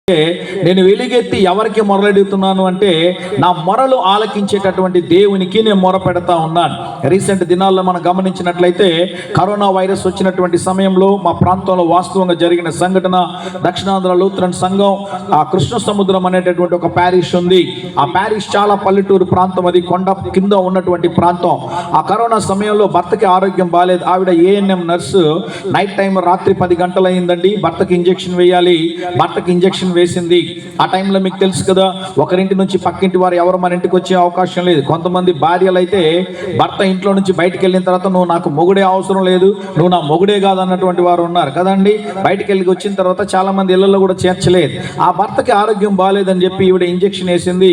నేను వెలుగెత్తి ఎవరికి మొరలెడుతున్నాను అంటే నా మొరలు ఆలకించేటటువంటి దేవునికి నేను మొర పెడతా ఉన్నాను. రీసెంట్ దినాల్లో మనం గమనించినట్లయితే కరోనా వైరస్ వచ్చినటువంటి సమయంలో మా ప్రాంతంలో వాస్తవంగా జరిగిన సంఘటన, దక్షిణాంధ్ర లూథరన్ సంఘం ఆ కృష్ణ సముద్రం అనేటటువంటి ఒక ప్యారిష్ ఉంది. ఆ ప్యారిష్ చాలా పల్లెటూరు ప్రాంతం, అది కొండ కింద ఉన్నటువంటి ప్రాంతం. ఆ కరోనా సమయంలో భర్తకి ఆరోగ్యం బాగాలేదు. ఆవిడ ఏఎన్ఎం నర్సు. నైట్ టైం రాత్రి 10 గంటలు అయిందండి. భర్తకి ఇంజెక్షన్ వేయాలి. భర్తకి ఇంజెక్షన్ వేసింది. ఆ టైంలో మీకు తెలుసు కదా, ఒకరింటి నుంచి పక్కింటి వారు ఎవరు మన ఇంటికి వచ్చే అవకాశం లేదు. కొంతమంది భార్యలు అయితే భర్త ఇంట్లో నుంచి బయటికి వెళ్ళిన తర్వాత నువ్వు నాకు మొగుడే అవసరం లేదు, నువ్వు నా మొగుడే కాదు అన్నటువంటి వారు ఉన్నారు కదండి. బయటికి వెళ్ళి వచ్చిన తర్వాత చాలా మంది ఇళ్లలో కూడా చేర్చలేదు. ఆ భర్తకి ఆరోగ్యం బాగాలేదని చెప్పి ఈవిడ ఇంజెక్షన్ వేసింది.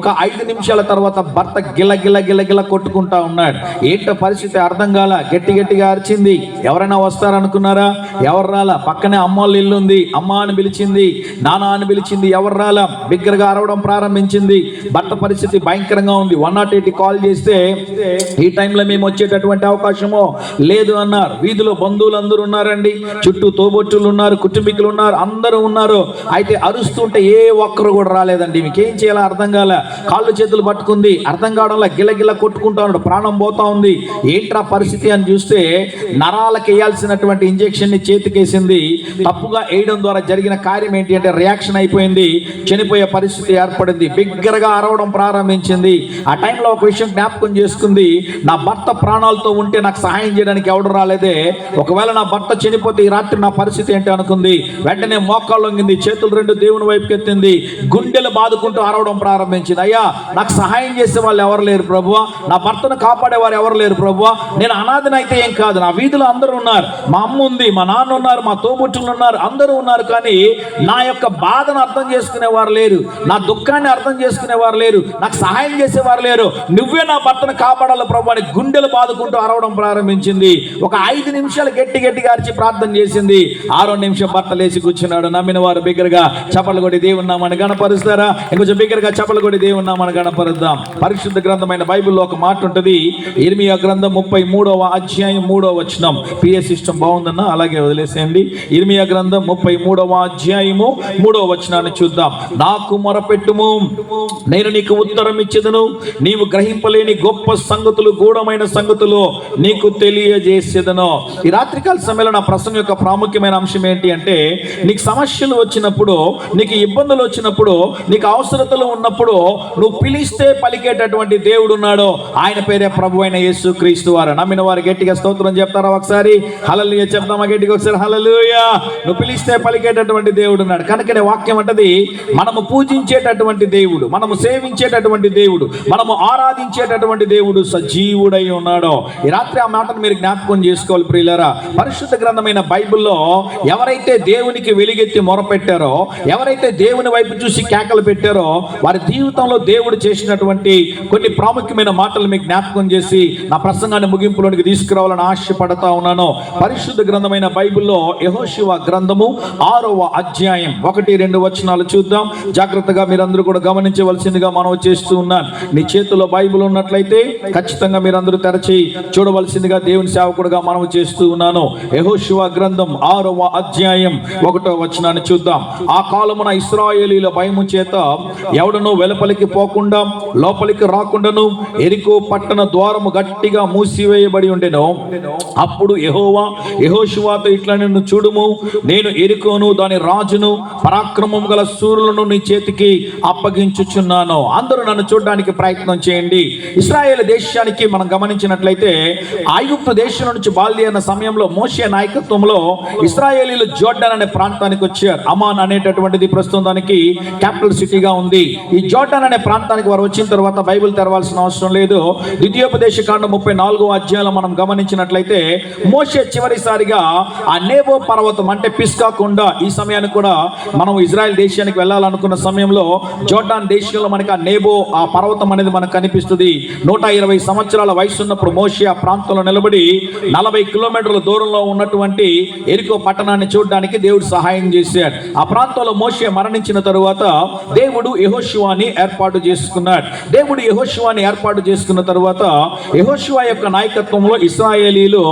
ఒక 5 నిమిషాల తర్వాత భర్త గిల కొట్టుకుంటా ఉన్నాడు. ఏంటో పరిస్థితి అర్థం కాల. గట్టిగా అరిచింది. ఎవరైనా వస్తారనుకున్నారా? ఎవరు రాలా. పక్కనే అమ్మోళ్ళ ఇల్లు ఉంది. అమ్మ అని పిలిచింది, నాన్న అని పిలిచింది. ఎవరు రాలా. బిగ్గరగా అరవడం ప్రారంభించింది. భర్త పరిస్థితి భయంకరంగా ఉంది. 108 కాల్ చేస్తే ఈ టైంలో మేము వచ్చేటటువంటి అవకాశమో లేదు అన్నారు. వీధిలో బంధువులు అందరూ ఉన్నారండి, చుట్టూ తోబొట్టులు ఉన్నారు, కుటుంబీకులు ఉన్నారు, అందరూ ఉన్నారు. అయితే అరుస్తుంటే ఏ ఒక్కరు కూడా రాలేదండి. మీకేం చేయాలో అర్థం కాల. కాళ్ళు చేతులు పట్టుకుంది. అర్థం కావడంలో గిల కొట్టుకుంటా ఉన్నాడు. ప్రాణం పోతా ఉంది. ఏంట్రా పరిస్థితి అని చూస్తే నరాలకు వేయాల్సినటువంటి ఇంజెక్షన్ ని చేతికేసింది. తప్పుగా వేయడం ద్వారా జరిగిన కార్యం ఏంటి అంటే రియాక్షన్ అయిపోయింది. చనిపోయే పరిస్థితి ఏర్పడింది. బిగ్గరగా అరవడం ప్రారంభించింది. ఆ టైంలో ఒక విషయం జ్ఞాపకం చేసుకుంది. నా భర్త ప్రాణాలతో ఉంటే నాకు సహాయం చేయడానికి ఎవడు రాలేదే, ఒకవేళ నా భర్త చనిపోతే ఈ రాత్రి నా పరిస్థితి ఏంటి అనుకుంది. వెంటనే మోకాళ్ళు వంగింది, చేతులు 2 దేవుని వైపుకి ఎత్తింది, గుండెలు బాదుకుంటూ అరవడం ప్రారంభించింది. అయ్యా, నాకు సహాయం చేసే వాళ్ళు ఎవరు లేరు ప్రభువా, నా భర్తను కాపాడేవారు ఎవరు లేరు ప్రభువా, నేను అనాథనైతే ఏం కాదు, నా వీధిలో అందరూ ఉన్నారు, మా అమ్మ ఉంది, మా నాన్న ఉన్నారు, మా తోబుట్టులు ఉన్నారు, అందరూ ఉన్నారు, కానీ నా యొక్క బాధను అర్థం చేసుకునేవారు లేరు, నా దుఃఖాన్ని అర్థం చేసుకునేవారు లేరు, నాకు సహాయం చేసేవారు లేరు, నువ్వే నా భర్తను కాపాడాలి ప్రభు అని గుండెలు బాదుకుంటూ అరవడం ప్రారంభించింది. ఒక 5 నిమిషాలు గట్టిగా అరిచి ప్రార్థన చేసింది. 6వ నిమిషం భర్త లేచి కూర్చున్నాడు. నమ్మిన వారు బిగ్గరగా చప్పలు కొట్టి దేవుని నామమున గణపరుస్తారా? ఇంకొంచెం బిగ్గరగా చప్పలు కొట్టి దేవుని నామమున గణపరుద్దాం. పరిశుద్ధ గ్రంథమైన బైబిల్లో ఒక మాట ఉంటుంది. ఇర్మియా గ్రంథం 33వ అధ్యాయం 3వ వచనం. పిఎస్ సిస్టమ్ బాగుందన్నా అలాగే వదిలేసేయండి. ఇర్మియా గ్రంథం 33వ అధ్యాయము 3వ వచనాన్ని చూద్దాం. నాకు మొరపెట్టుము, నేను నీకు ఉత్తరం ఇచ్చేదను, నీవు గ్రహింపలేని గొప్ప సంగతులు, గూఢమైన సంగతులు నీకు తెలియజేసేదను. ఈ రాత్రికాల సమయంలో నా ప్రసంగం యొక్క ప్రాముఖ్యమైన అంశం ఏంటి అంటే, నీకు సమస్యలు వచ్చినప్పుడు, నీకు ఇబ్బందులు వచ్చినప్పుడు, నీకు అవసరతలు ఉన్నప్పుడు నువ్వు పిలిస్తే పలికేటటువంటి దేవుడు ఉన్నాడు. ఆయన పేరే ప్రభు అయిన యేసు క్రీస్తు వారు. నమ్మిన వారు గట్టిగా స్తోత్రం చెప్తారా? ఒకసారి హల్లెలూయా చెప్తామా? గట్టిగా ఒకసారి హల్లెలూయా. నువ్వు పిలిస్తే పలికేటటువంటి దేవుడు ఉన్నాడు. కనుకనే వాక్యం అంటది, మనము పూజించేటటువంటి దేవుడు, మనము సేవించేటటువంటి దేవుడు, మనము ఆరాధించేటటువంటి దేవుడు సజీవుడై ఉన్నాడు. ఈ రాత్రి ఆ మాటను మీరు జ్ఞాపకం చేసుకోవాలి ప్రియులారా. పరిశుద్ధ గ్రంథమైన బైబిల్లో ఎవరైతే దేవునికి వెలుగెత్తి మొరపెట్టారో, ఎవరైతే దేవుని వైపు చూసి కేకలు పెట్టారో, వారి జీవితంలో దేవుడు చేసినటువంటి కొన్ని ప్రాముఖ్యమైన మాటలు మీకు జ్ఞాపకం చేసి నా ప్రసంగాన్ని ముగింపులోనికి తీసుకురావాలని ఆశపడతా ఉన్నాను. పరిశుద్ధ గ్రంథమైన బైబిల్లో యెహోషువ గ్రంథము 6వ అధ్యాయం 1-2 వచనాలు చూద్దాం. జాగ్రత్తగా మీరందరూ కూడా గమనించవలసిందిగా మనం చేస్తూ ఉన్నాను. నీ చేతిలో బైబిల్ ఉన్నట్లయితే ఖచ్చితంగా మీరందరూ తెరచి చూడవలసిందిగా దేవుని సేవకుడుగా మనం చేస్తూ ఉన్నాను. యెహోషువ గ్రంథం 6వ అధ్యాయం 1వ వచనాన్ని చూద్దాం. ఆ కాలమున ఇశ్రాయేలీయుల భయము చేత ఎవడను వెలుపలికి పోకుండా లోపలికి రాకుండాను యెరికో పట్టణ ద్వారము గట్టిగా మూసివేయబడి ఉండెను. అప్పుడు యెహోవా యెహోషువతో ఇట్లా, నిన్ను చూడుము, నేను యెరికోను దాని రాజును పరాక్రమం గల శూరులను నీ చేతికి అప్పగించుచున్నాను. అందరూ నన్ను చూడడానికి ప్రయత్నం చేయండి. ఇశ్రాయేల్ దేశానికి మనం గమనించినట్లయితే ఐగుప్తు దేశం నుంచి బయలుదేరిన సమయంలో మోషే నాయకత్వంలో ఇశ్రాయేలీలు జోర్డాన్ అనే ప్రాంతానికి వచ్చారు. అమాన్ అనేటటువంటిది ప్రస్తుతం దానికి క్యాపిటల్ సిటీగా ఉంది. ఈ జోర్డాన్ అనే ప్రాంతానికి వారు వచ్చిన తర్వాత బైబిల్ తెరవాల్సిన అవసరం లేదు. ద్వితీయోపదేశ కాండం 34వ అధ్యాయంలో మనం గమనించినట్లయితే మోషే చివరిసారిగా ఆ నేబో పర్వతం అంటే పిస్కా కొండ, ఈ సమయానికి కూడా మనం ఇజ్రాయెల్ దేశానికి వెళ్ళాలనుకున్న సమయంలో జోర్డాన్ దేశంలో మనకి ఆ నేబో ఆ పర్వతం అనేది మనకు కనిపిస్తుంది. 120 సంవత్సరాల వయసు ఉన్నప్పుడు మోషే ఆ ప్రాంతంలో నిలబడి 40 కిలోమీటర్ల దూరంలో ఉన్నటువంటి యెరికో పట్టణాన్ని చూడడానికి దేవుడు సహాయం చేశాడు. ఆ ప్రాంతంలో మోషే మరణించిన తరువాత దేవుడు యెహోషువని ఏర్పాటు చేసుకున్నాడు. దేవుడు యెహోషువని ఏర్పాటు చేసుకున్న తరువాత యెహోషువ యొక్క నాయకత్వంలో ఇశ్రాయేలీలు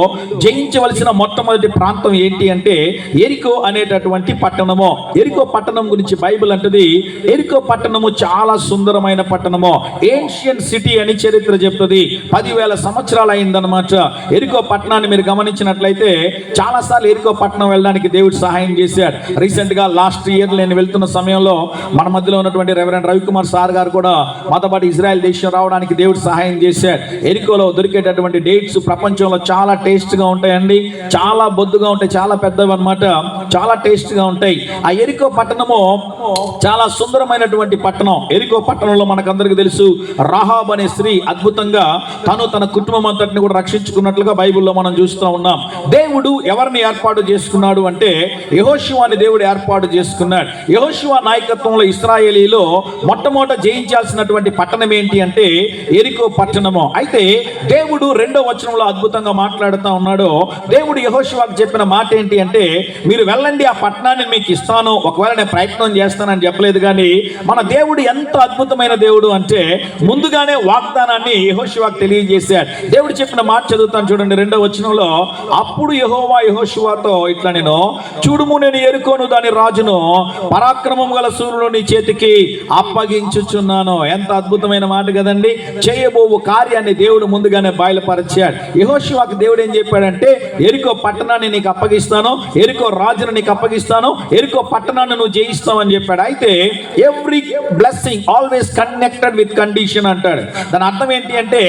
జయించవలసిన మొట్టమొదటి ప్రాంతం ఏంటి అంటే యెరికో అనేటటువంటి పట్టణము. యెరికో ఎరికో పట్టణం గురించి బైబిల్ అంటది, ఎరికో పట్టణము చాలా సుందరమైన పట్టణము, ఏన్షియంట్ సిటీ అని చరిత్ర చెప్తుంది. 10,000 సంవత్సరాలు అయిందనమాట. ఎరికో పట్టణాన్ని మీరు గమనించినట్లయితే చాలాసార్లు ఎరికో పట్టణం వెళ్ళడానికి దేవుడు సహాయం చేశాడు. రీసెంట్ గా లాస్ట్ ఇయర్ నేను వెళ్తున్న సమయంలో మన మధ్యలో ఉన్నటువంటి రెవరెండ్ రవికుమార్ సార్ గారు కూడా మాతో పాటు ఇజ్రాయెల్ దేశం రావడానికి దేవుడు సహాయం చేశాడు. ఎరికోలో దొరికేటటువంటి డేట్స్ ప్రపంచంలో చాలా టేస్ట్ గా ఉంటాయండి, చాలా బొద్దుగా ఉంటాయి, చాలా పెద్దవి అనమాట, చాలా టేస్ట్ గా ఉంటాయి. ఆ ఎరికో పట్టణము చాలా సుందరమైనటువంటి పట్టణం. ఎరికో పట్టణంలో మనకందరికీ తెలుసు, రాహాబ్ అనే స్త్రీ అద్భుతంగా తన కుటుంబం అంతటిని కూడా రక్షించుకున్నట్లుగా బైబిల్లో మనం చూస్తూ ఉన్నాం. దేవుడు ఎవరిని ఏర్పాటు చేసుకున్నాడు అంటే యెహోషువని దేవుడు ఏర్పాటు చేసుకున్నాడు. యెహోషువ నాయకత్వంలో ఇశ్రాయేలీలో మొట్టమొదట జయించాల్సినటువంటి పట్టణం ఏంటి అంటే ఎరికో పట్టణము. అయితే దేవుడు 2వ వచనంలో అద్భుతంగా మాట్లాడుతూ ఉన్నాడు. దేవుడు యెహోషువకు చెప్పిన మాట ఏంటి అంటే, మీరు వెళ్ళండి, ఆ పట్టణాన్ని మీకు ఇస్తాను, ఒకవేళ నేను ప్రయత్నం చేస్తానని చెప్పలేదు. కానీ మన దేవుడు ఎంత అద్భుతమైన దేవుడు అంటే ముందుగానే వాగ్దానాన్ని యెహోషువకు తెలియజేశాడు. దేవుడు చెప్పిన మాట చదువుతాను చూడండి, 2వ వచనంలో, అప్పుడు యెహోవా యెహోషువతో ఇట్లా, నేను చూడుము, నేను ఎరుకోను దాని రాజును పరాక్రమం గల సూర్యుడు నీ చేతికి అప్పగించుచున్నాను. ఎంత అద్భుతమైన మాట కదండి. చేయబోవు కార్యాన్ని దేవుడు ముందుగానే బయలుపరిచాడు. యెహోషువకు దేవుడు ఏం చెప్పాడంటే, ఎరికో పట్టణాన్ని నీకు అప్పగిస్తాను, ఎరికో రాజును నీకు అప్పగిస్తాను, ఎరికో పట్టణాన్ని నువ్వు జయిస్తావు అని చెప్పాడు. అయితే every blessing always connected with condition అంటాడు. దాని అర్థం ఏంటి అంటే,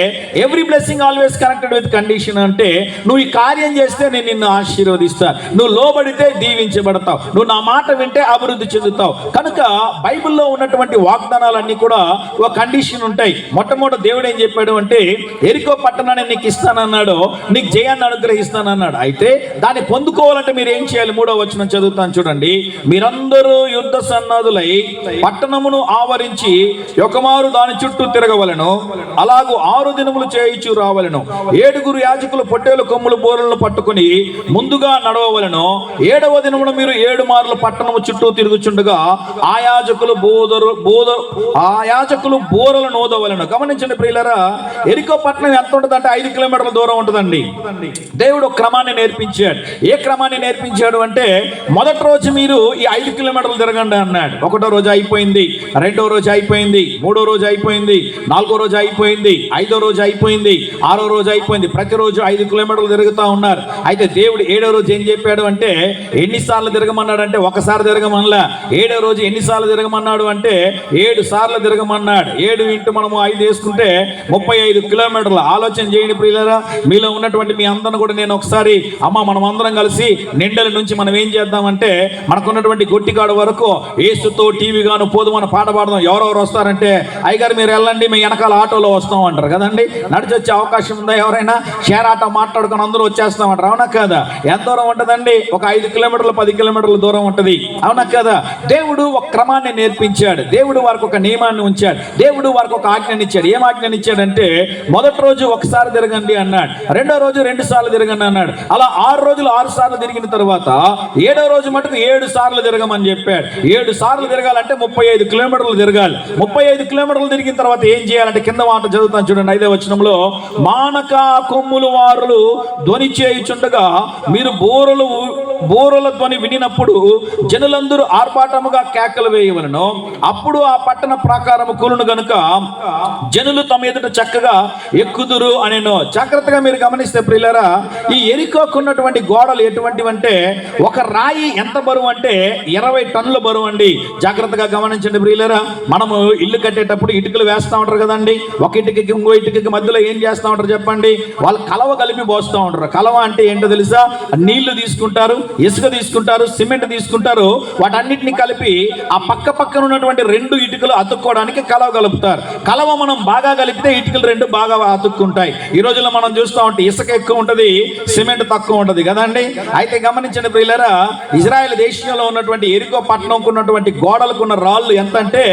every blessing always connected with condition అంటే, నువ్వు ఈ కార్యం చేస్తే నేను నిన్ను ఆశీర్వదిస్తాను, నువ్వు లోబడితే దీవించబడతావు, నువ్వు నా మాట వింటే అభివృద్ధి చెందుతావు. కనుక బైబిల్లో ఉన్నటువంటి వాగ్దానాలన్నీ కూడా ఒక కండిషన్ ఉంటాయి. మొట్టమొదటి దేవుడు ఏం చెప్పాడు అంటే, ఎరికో పట్టణాన్ని నీకు ఇస్తానన్నాడు, నీకు జయాన్ని అనుగ్రహిస్తానన్నాడు. అయితే దాన్ని పొందుకోవాలంటే మీరు ఏం చేయాలి? 3వ వచనం చదువుతాను చూడండి, మీరందరూ యుద్ధ సన్నాదులై పట్టణమును ఆవరించి ఒకమారు దాని చుట్టూ తిరగవలెను, అలాగూ 6 దినములు చేయించు రావలెను. 7 యాజకులు పొట్టేలు కొమ్ములు బోరలను పట్టుకుని ముందుగా నడవవలెను. 7వ దినమున మీరు 7 మార్లు పట్టణము చుట్టూ తిరుగుచుండగా ఆ యాజకులు బోరలు నోదవలెను. గమనించండి ప్రియులారా, ఎరికో పట్టణం ఎంత ఉంటుంది అంటే 5 కిలోమీటర్ల దూరం ఉంటుందండి. దేవుడు ఒక క్రమాన్ని నేర్పించాడు. ఏ క్రమాన్ని నేర్పించాడు అంటే, మొదటి రోజు మీరు ఈ 5 కిలోమీటర్లు తిరగండి అన్నాడు. 1వ రోజు అయిపోయింది, 2వ రోజు అయిపోయింది, 3వ రోజు అయిపోయింది, 4వ రోజు అయిపోయింది, 5వ రోజు అయిపోయింది, 6వ రోజు అయిపోయింది. ప్రతిరోజు 5 కిలోమీటర్లు తిరుగుతూ ఉన్నారు. అయితే దేవుడు 7వ రోజు ఏం చెప్పాడు అంటే, ఎన్నిసార్లు తిరగమన్నాడు అంటే ఒకసారి తిరగమనలా. 7వ రోజు ఎన్నిసార్లు తిరగమన్నాడు అంటే 7 సార్లు తిరగమన్నాడు. 7 ఇంటూ మనము 5 వేసుకుంటే 35 కిలోమీటర్లు. ఆలోచన చేయండి ప్రియులారా, మీలో ఉన్నటువంటి మీ అందరిని కూడా నేను ఒకసారి, మనం అందరం కలిసి నిండల నుంచి మనం ఏం చేద్దామంటే, మనకున్నటువంటి గొట్టికాడు వరకు ఏసుతో టీవీ గాను పోదు మన పాట పాడదాం. ఎవరెవరు వస్తారంటే, అయ్యగారు మీరు వెళ్ళండి, మీ వెనకాల ఆటోలో వస్తాం అంటారు కదండి. నడిచి వచ్చే అవకాశం ఉందా? ఎవరైనా షేర్ ఆటో మాట్లాడుకుని అందరూ వచ్చేస్తామంటారు, అవునా కదా? ఎంత దూరం ఉంటుందండి? ఒక 5 కిలోమీటర్లు 10 కిలోమీటర్ల దూరం ఉంటుంది, అవునా కదా? దేవుడు ఒక క్రమాన్ని నేర్పించాడు. దేవుడు వారికి ఒక నియమాన్ని ఉంచాడు. దేవుడు వారికి ఒక ఆజ్ఞని ఇచ్చాడు. ఏం ఆజ్ఞని ఇచ్చాడంటే, మొదటి రోజు ఒకసారి తిరగండి అన్నాడు, 2వ రోజు 2 సార్లు తిరగండి అన్నాడు. అలా 6 రోజులు 6 సార్లు తిరిగిన తర్వాత 7వ రోజు మటుకు 7 సార్లు తిరగమని చెప్పాడు. 7 సార్లు తిరగాలంటే 35 కిలోమీటర్లు తిరగాలి. 35 కిలోమీటర్లు తిరిగిన తర్వాత ఏం చేయాలంటే, కింద మాట చదువుతాను చూడండి, 5వ వచనంలో, మానక కొమ్ములు వారులు ధ్వని చేయుచుండగా మీరు బోరల ధ్వని వినినప్పుడు జనులందరూ ఆర్భాటముగా కేకలు వేయవలను. అప్పుడు ఆ పట్టణ ప్రాకారము కూలును గనుక జనులు తమ ఎదుట చక్కగా ఎక్కుదురు అనేను. జాగ్రత్తగా మీరు గమనిస్తే ప్రియులారా, ఈ ఎరికోకున్నటువంటి గోడలు ఎటువంటివంటే, ఒక రాయి ఎంత బరువు అంటే 20 టన్నుల బరువు అండి. జాగ్రత్తగా గమనించండి ప్రియులారా, మనము ఇల్లు కట్టేటప్పుడు ఇటుకలు వేస్తూ ఉంటారు కదండి. ఒక ఇటుకకి ఇంకో ఇటుకకి మధ్యలో ఏం చేస్తూ ఉంటారు చెప్పండి? వాళ్ళు కలవ కలిపి పోస్తూ ఉంటారు. కలవ అంటే ఏంటో తెలుసా? నీళ్లు తీసుకుంటారు, ఇసుక తీసుకుంటారు, సిమెంట్ తీసుకుంటారు, వాటన్నిటిని కలిపి ఆ పక్కన ఉన్నటువంటి 2 ఇటుకలు అతుక్కోవడానికి కలవ కలుపుతారు. కలవ మనం బాగా కలిపితే ఇటుకలు 2 బాగా అతుక్కుంటాయి. ఈ రోజుల్లో మనం చూస్తూ ఉంటే ఇసుక ఎక్కువ ఉంటుంది, సిమెంట్ తక్కువ ఉంటుంది కదండి. అయితే గమనించండి ప్రియులారా, ఇజ్రాయెల్ దేశంలో ఉన్నటువంటి ఎరికో పట్టణంకు ఉన్నటువంటి గోడలకున్న రాళ్ళు ఎంత అంటే,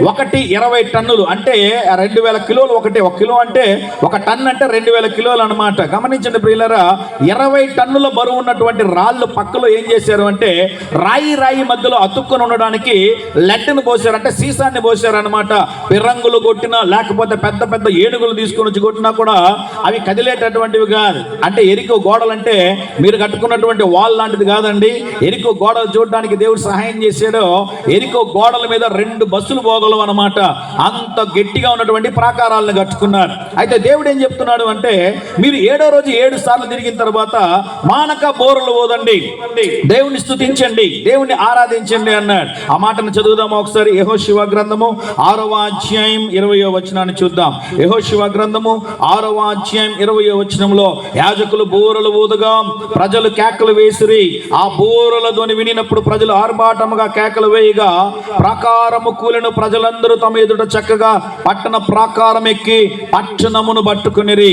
20 టన్నులు అంటే 2000 కిలోలు. 1 కిలో అంటే 1 టన్ అంటే 2000 కిలోలు అనమాట. గమనించండి ప్రియులారా, 20 టన్నుల బరువు ఉన్నటువంటి రాళ్ళు పక్కలో ఏం చేశారు అంటే, రాయి మధ్యలో అతుక్కొని ఉండడానికి లెడ్ను పోసారు, అంటే సీసాన్ని పోసారనమాట. పిరంగులు కొట్టినా లేకపోతే పెద్ద పెద్ద ఏనుగులు తీసుకొని వచ్చి కొట్టినా కూడా అవి కదిలేటటువంటివి కాదు. అంటే ఎరికో గోడలు అంటే మీరు కట్టుకున్నటువంటి వాల్ లాంటిది కాదండి. ఎరికో గోడలు చూడడానికి దేవుడు సహాయం చేశాడు. ఎరికో గోడల మీద 2 బస్సులు పోగలవు అనమాట. అంత గట్టిగా ఉన్నటువంటి ప్రాకారాలను కట్టుకున్నారు. అయితే దేవుడు ఏం చెప్తున్నాడు అంటే, మీరు 7వ రోజు 7 సార్లు తిరిగిన తర్వాత మానక బోరులు ఊదండి, దేవుని స్తుతించండి, దేవుని ఆరాధించండి అన్నాడు. ఆ మాటను చదువుదాము ఒకసారి. యెహోషువ గ్రంథము 6వ అధ్యాయం 20వ వచనాన్ని చూద్దాం. యెహోషువ గ్రంథము 6వ అధ్యాయం 20వ వచనంలో, యాజకులు బూరలు ఊదగా ప్రజలు కేకలు వేసిరి. ఆ బూరల ధ్వని వినినప్పుడు ప్రజలు ఆర్భాటముగా కేకలు వేయగా ప్రాకారము కూలిన ప్రజలందరూ తమ ఎదుట చక్కగా పట్టణ ప్రాకారం ఎక్కి పట్టణమును పట్టుకునిరి.